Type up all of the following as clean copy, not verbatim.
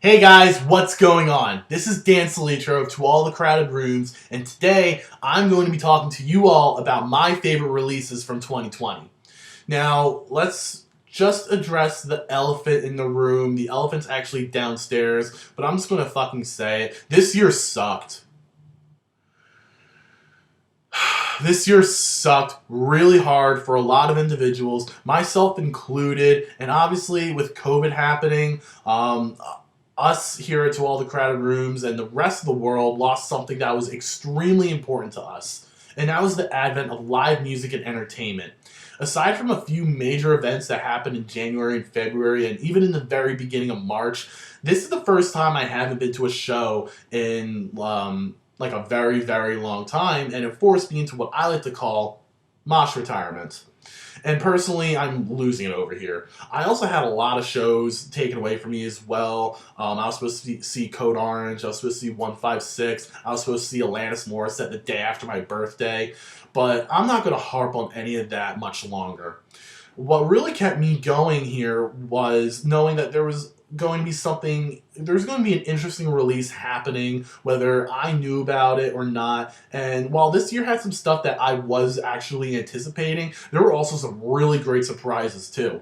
Hey guys, what's going on? This is Dan Solitro of To All the Crowded Rooms, and today I'm going to be talking to you all about my favorite releases from 2020. Now, let's just address the elephant in the room. The elephant's actually downstairs, but I'm just going to fucking say it. This year sucked. This year sucked really hard for a lot of individuals, myself included, and obviously with COVID happening, us here at To All the Crowded Rooms and the rest of the world lost something that was extremely important to us, and that was the advent of live music and entertainment. Aside from a few major events that happened in January and February, and even in the very beginning of March, this is the first time I haven't been to a show in like a very, very long time, and it forced me into what I like to call mosh retirement. And personally, I'm losing it over here. I also had a lot of shows taken away from me as well. I was supposed to see Code Orange. I was supposed to see 156. I was supposed to see Alanis Morissette the day after my birthday. But I'm not going to harp on any of that much longer. What really kept me going here was knowing that there's going to be an interesting release happening, whether I knew about it or not. And while this year had some stuff that I was actually anticipating, there were also some really great surprises too.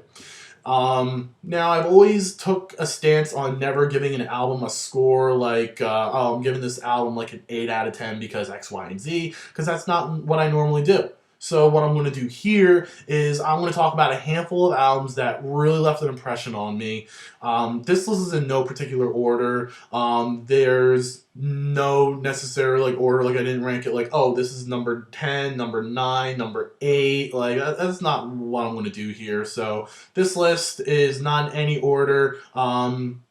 Now I've always took a stance on never giving an album a score like, oh, I'm giving this album like an 8 out of 10 because X, Y, and Z, because that's not what I normally do. So what I'm going to do here is I'm going to talk about a handful of albums that really left an impression on me. This list is in no particular order. There's no necessary like order, like I didn't rank it like, oh, this is number 10, number 9, number 8. Like that's not what I'm going to do here. So this list is not in any order. Let's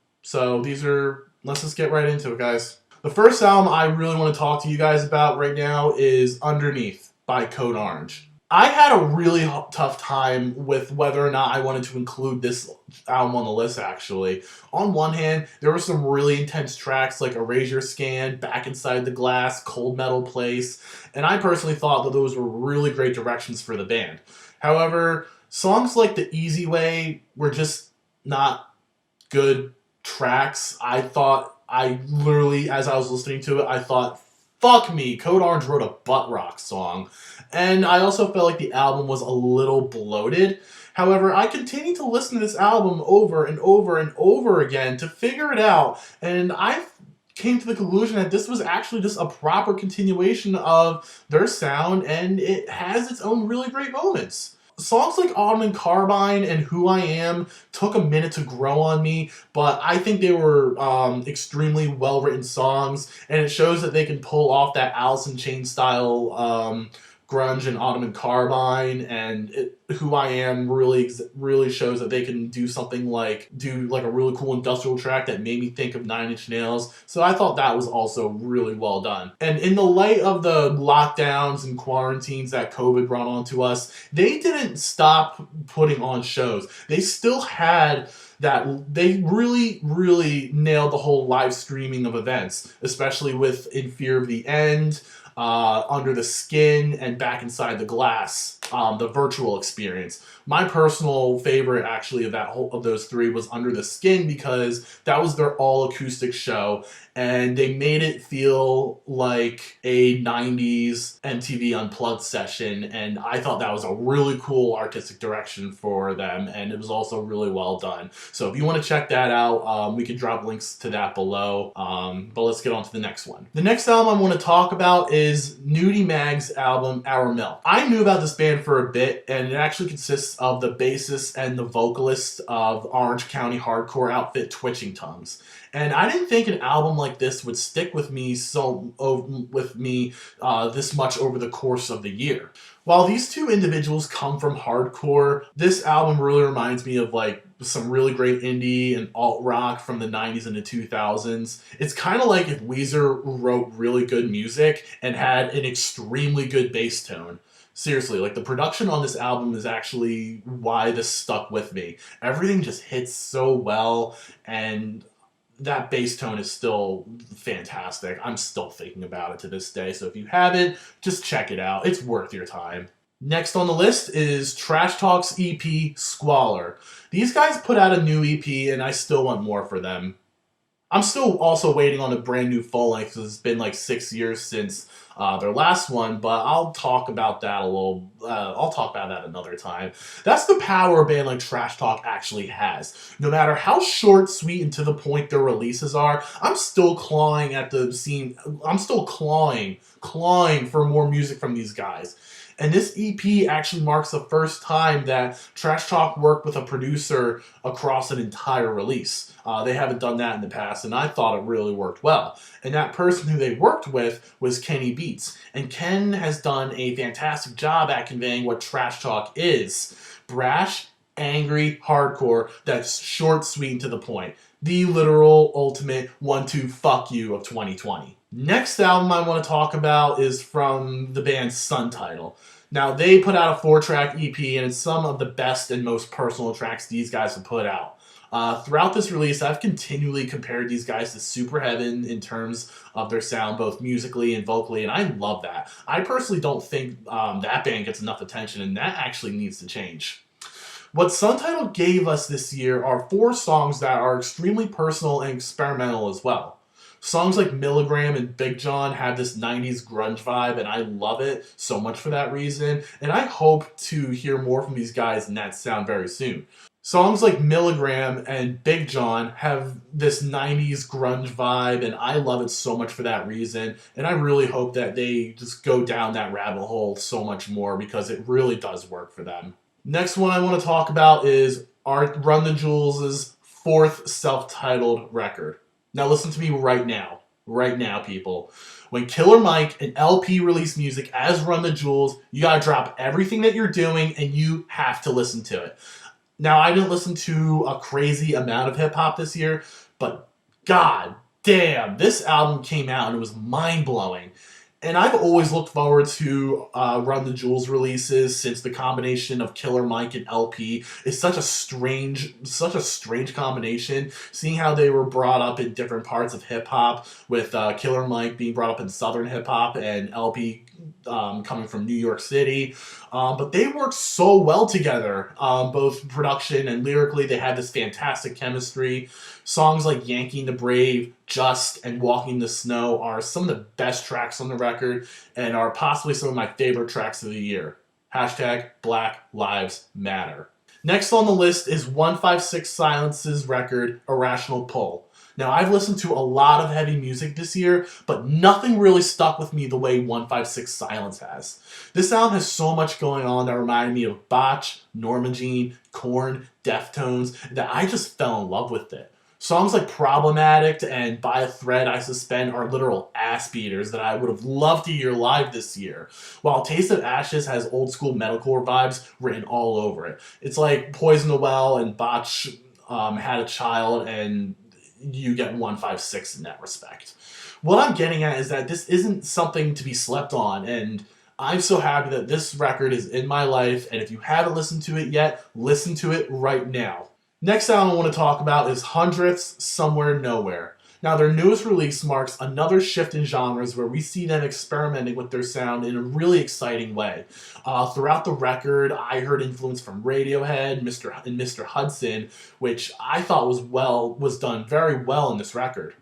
just get right into it, guys. The first album I really want to talk to you guys about right now is Underneath by Code Orange. I had a really tough time with whether or not I wanted to include this album on the list, actually. On one hand, there were some really intense tracks like Erasure Scan, Back Inside the Glass, Cold Metal Place, and I personally thought that those were really great directions for the band. However, songs like The Easy Way were just not good tracks. I literally, as I was listening to it, I thought, fuck me, Code Orange wrote a butt rock song. And I also felt like the album was a little bloated. However, I continued to listen to this album over and over and over again to figure it out, and I came to the conclusion that this was actually just a proper continuation of their sound, and it has its own really great moments. Songs like Ottoman Carbine and Who I Am took a minute to grow on me, but I think they were extremely well-written songs, and it shows that they can pull off that Alice in Chains style grunge and Ottoman Carbine, and Who I Am really shows that they can do something like a really cool industrial track that made me think of Nine Inch Nails. So I thought that was also really well done. And in the light of the lockdowns and quarantines that COVID brought onto us, they didn't stop putting on shows. They still had that. They really nailed the whole live streaming of events, especially with In Fear of the End, Under the Skin, and Back Inside the Glass, the virtual experience. My personal favorite, actually, of those three was Under the Skin, because that was their all-acoustic show, and they made it feel like a 90s MTV Unplugged session, and I thought that was a really cool artistic direction for them, and it was also really well done. So if you want to check that out, we can drop links to that below, but let's get on to the next one. The next album I want to talk about is Nudie Mag's album, Our Milk. I knew about this band for a bit, and it actually consists of the bassist and the vocalist of Orange County hardcore outfit Twitching Tongues. And I didn't think an album like this would stick with me this much over the course of the year. While these two individuals come from hardcore, this album really reminds me of like some really great indie and alt rock from the 90s and the 2000s. It's kind of like if Weezer wrote really good music and had an extremely good bass tone. Seriously, like the production on this album is actually why this stuck with me. Everything just hits so well, and that bass tone is still fantastic. I'm still thinking about it to this day, so if you haven't, just check it out. It's worth your time. Next on the list is Trash Talk's EP, Squalor. These guys put out a new EP, and I still want more for them. I'm still also waiting on a brand new full length because it's been like 6 years since their last one, but I'll talk about that a little. I'll talk about that another time. That's the power a band like Trash Talk actually has. No matter how short, sweet, and to the point their releases are, I'm still clawing at the scene. I'm still clawing for more music from these guys. And this EP actually marks the first time that Trash Talk worked with a producer across an entire release. They haven't done that in the past, and I thought it really worked well. And that person who they worked with was Kenny Beats. And Ken has done a fantastic job at conveying what Trash Talk is. Brash, angry, hardcore, that's short, sweet, and to the point. The literal ultimate 1-2 fuck you of 2020. Next album I want to talk about is from the band Untitled. Now, they put out a 4-track EP, and it's some of the best and most personal tracks these guys have put out. Throughout this release, I've continually compared these guys to Superheaven in terms of their sound, both musically and vocally, and I love that. I personally don't think that band gets enough attention, and that actually needs to change. What Untitled gave us this year are 4 songs that are extremely personal and experimental as well. Songs like Milligram and Big John have this 90s grunge vibe, and I love it so much for that reason, and I hope to hear more from these guys in that sound very soon. Songs like Milligram and Big John have this 90s grunge vibe, and I love it so much for that reason, and I really hope that they just go down that rabbit hole so much more because it really does work for them. Next one I want to talk about is Run the Jewels' 4th self-titled record. Now listen to me right now, people. When Killer Mike and LP release music as Run the Jewels, you gotta drop everything that you're doing and you have to listen to it. Now, I didn't listen to a crazy amount of hip-hop this year, but god damn, this album came out and it was mind-blowing. And I've always looked forward to Run the Jewels releases since the combination of Killer Mike and LP is such a strange combination. Seeing how they were brought up in different parts of hip hop, with Killer Mike being brought up in Southern hip hop and LP coming from New York City. But they work so well together, both production and lyrically. They have this fantastic chemistry. Songs like Yanking the Brave, Just, and Walking the Snow are some of the best tracks on the record and are possibly some of my favorite tracks of the year. Hashtag Black Lives Matter. Next on the list is 156 Silence's record, Irrational Pull. Now, I've listened to a lot of heavy music this year, but nothing really stuck with me the way 156 Silence has. This album has so much going on that reminded me of Botch, Norma Jean, Korn, Deftones, that I just fell in love with it. Songs like Problematic and By a Thread I Suspend are literal ass beaters that I would have loved to hear live this year, while Taste of Ashes has old school metalcore vibes written all over it. It's like Poison the Well and Botch Had a Child, and you get 156 in that respect. What I'm getting at is that this isn't something to be slept on, and I'm so happy that this record is in my life, and if you haven't listened to it yet, listen to it right now. Next album I want to talk about is Hundredth's Somewhere Nowhere. Now, their newest release marks another shift in genres where we see them experimenting with their sound in a really exciting way. Throughout the record, I heard influence from Radiohead, Mr. Hudson, which I thought was done very well in this record.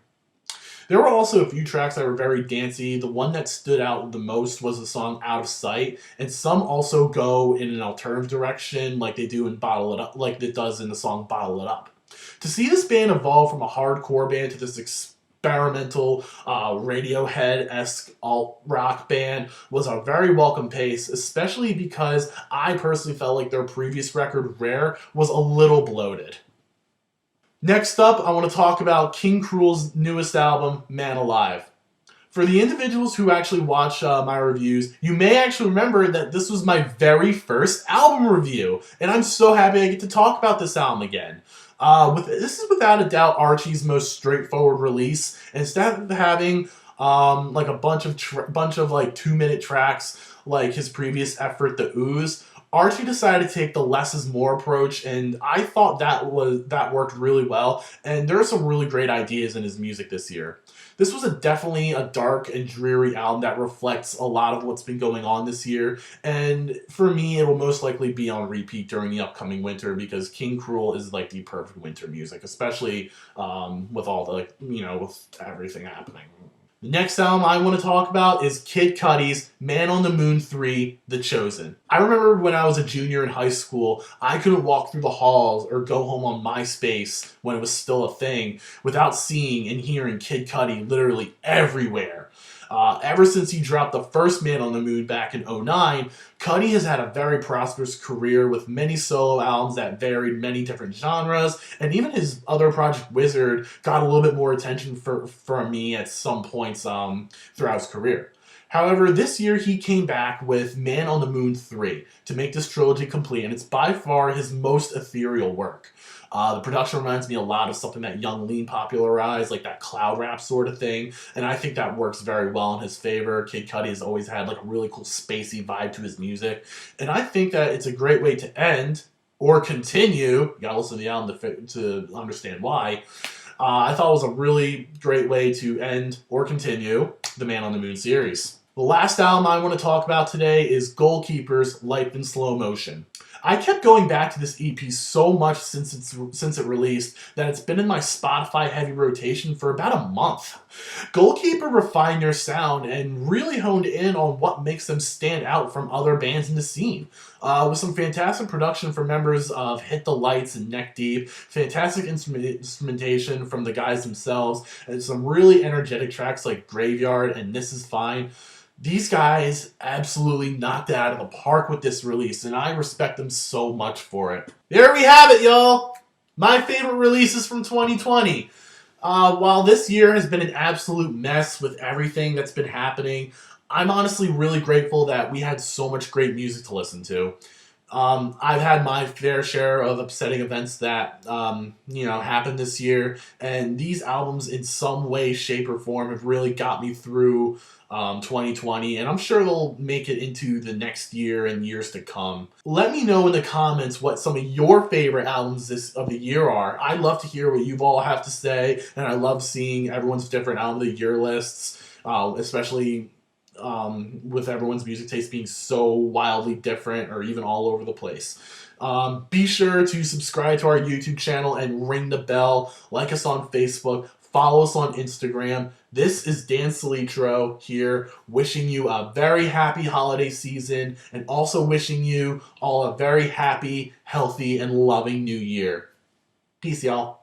There were also a few tracks that were very dancey. The one that stood out the most was the song Out of Sight, and some also go in an alternative direction like they do in Bottle It Up, like it does in the song Bottle It Up. To see this band evolve from a hardcore band to this experimental Radiohead-esque alt-rock band was a very welcome pace, especially because I personally felt like their previous record, Rare, was a little bloated. Next up, I want to talk about King Cruel's newest album, Man Alive. For the individuals who actually watch my reviews, you may actually remember that this was my very first album review, and I'm so happy I get to talk about this album again. This is without a doubt Archie's most straightforward release. Instead of having like a bunch of 2-minute tracks like his previous effort, The Ooze, Archie decided to take the less is more approach, and I thought that worked really well. And there are some really great ideas in his music this year. This was definitely a dark and dreary album that reflects a lot of what's been going on this year. And for me, it will most likely be on repeat during the upcoming winter because King Cruel is like the perfect winter music, especially with all the with everything happening. The next album I want to talk about is Kid Cudi's Man on the Moon 3, The Chosen. I remember when I was a junior in high school, I couldn't walk through the halls or go home on MySpace when it was still a thing without seeing and hearing Kid Cudi literally everywhere. Ever since he dropped the first Man on the Moon back in '09, Cudi has had a very prosperous career with many solo albums that varied many different genres, and even his other project Wizard got a little bit more attention from me at some points throughout his career. However, this year he came back with Man on the Moon 3 to make this trilogy complete, and it's by far his most ethereal work. The production reminds me a lot of something that Young Lean popularized, like that cloud rap sort of thing, and I think that works very well in his favor. Kid Cudi has always had like a really cool spacey vibe to his music, and I think that it's a great way to end or continue. You gotta listen to the album to understand why. I thought it was a really great way to end or continue the Man on the Moon series. The last album I want to talk about today is Goalkeeper's Life in Slow Motion. I kept going back to this EP so much since it released that it's been in my Spotify heavy rotation for about a month. Goalkeeper refined their sound and really honed in on what makes them stand out from other bands in the scene. With some fantastic production from members of Hit the Lights and Neck Deep, fantastic instrumentation from the guys themselves, and some really energetic tracks like Graveyard and This Is Fine. These guys absolutely knocked it out of the park with this release, and I respect them so much for it. There we have it, y'all! My favorite releases from 2020. While this year has been an absolute mess with everything that's been happening, I'm honestly really grateful that we had so much great music to listen to. I've had my fair share of upsetting events that, happened this year, and these albums in some way, shape, or form have really got me through 2020, and I'm sure they'll make it into the next year and years to come. Let me know in the comments what some of your favorite albums of the year are. I'd love to hear what you all have to say, and I love seeing everyone's different album of the year lists, especially with everyone's music taste being so wildly different or even all over the place. Be sure to subscribe to our YouTube channel and ring the bell. Like us on Facebook. Follow us on Instagram. This is Dan Solitro here, wishing you a very happy holiday season and also wishing you all a very happy, healthy, and loving new year. Peace, y'all.